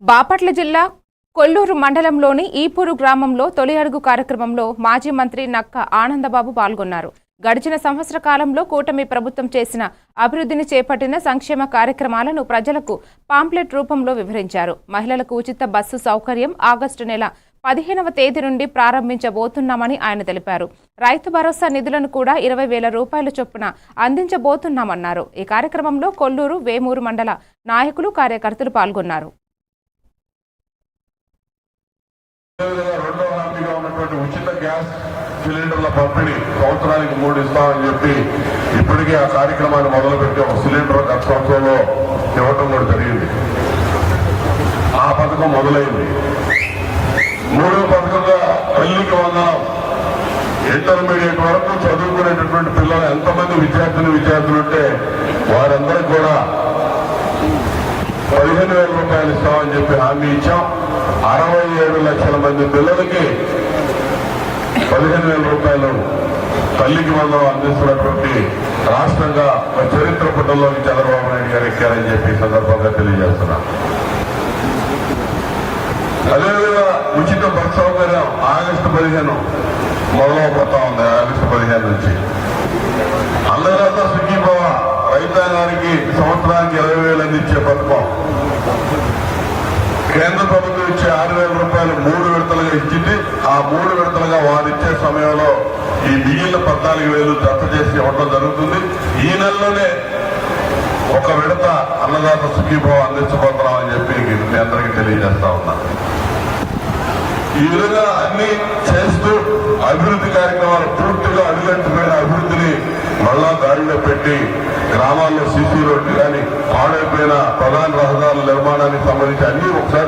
బాపట్ల జిల్లా కొల్లూరు మండలంలోని ఈపూరు గ్రామంలో తొలి అడుగు కార్యక్రమంలో మాజీ మంత్రి నక్క ఆనందబాబు పాల్గొన్నారు. గడిచిన సంవత్సర కాలంలో కూటమి ప్రభుత్వం చేసిన అభివృద్ధిని చేపట్టిన సంక్షేమ కార్యక్రమాలను ప్రజలకు పాంప్లెట్ రూపంలో వివరించారు. మహిళలకు ఉచిత బస్సు సౌకర్యం ఆగస్టు నెల 15వ తేదీ నుండి ప్రారంభించబోతున్నామని ఆయన తెలిపారు. రైతు భరోసా నిధులను కూడా 20,000 రూపాయల చొప్పున అందించబోతున్నామన్నారు. ఈ కార్యక్రమంలో కొల్లూరు, వేమూరు మండల నాయకులు, కార్యకర్తలు పాల్గొన్నారు. ఉచిత గ్యాస్ సిలిండర్ల పంపిణీ సంవత్సరానికి 3 ఇస్తామని చెప్పి ఇప్పటికే ఆ కార్యక్రమాన్ని మొదలుపెట్టి ఒక సిలిండర్ గత సంవత్సరంలో ఇవ్వటం కూడా జరిగింది. ఆ పథకం మొదలైంది. 3వ పథకంగా తల్లికి వందనం. ఇంటర్మీడియట్ వరకు చదువుకునేటటువంటి పిల్లలు ఎంతమంది విద్యార్థులు ఉంటే వారందరికీ కూడా 15,000 రూపాయలు ఇస్తామని చెప్పి హామీ ఇచ్చాం. 67 లక్షల మంది పిల్లలకి 15,000 రూపాయలు తల్లికి వందనం అందిస్తున్నటువంటి రాష్ట్రంగా చరిత్ర పుటల్లోకి చంద్రబాబు నాయుడు గారు ఎక్కారని చెప్పి సందర్భంగా తెలియజేస్తున్నా. అదేవిధంగా ఉచిత బస్ సౌకర్యం ఆగస్టు 15 మొదలవుతా ఉంది. ఆగస్టు 15 నుంచి అన్నదాత సుఖీభవ రైతాంగానికి సంవత్సరానికి 20,000 అందించే పథకం. కేంద్ర ప్రభుత్వం ఇచ్చే 6,000 రూపాయలు 3 విడతలుగా ఇచ్చింది. ఆ 3 విడతలుగా వారు ఇచ్చే సమయంలో ఈ మిగిలిన 14,000 జత చేసి ఇవ్వడం జరుగుతుంది. ఈ నెలలోనే ఒక విడత అన్నదాత సుఖీభావం అందించబోతున్నామని చెప్పి మీ అందరికీ తెలియజేస్తా ఉన్నా. ఈ విధంగా అన్ని చేస్తూ అభివృద్ధి కార్యక్రమాలు పూర్తిగా అడుగంటిపోయిన అభివృద్ధిని మళ్ళా దారిలో పెట్టి గ్రామాల్లో సీసీ రోడ్లు కానీ పాడైపోయిన ప్రధాన రహదారుల నిర్మాణానికి సంబంధించి అన్ని ఒకసారి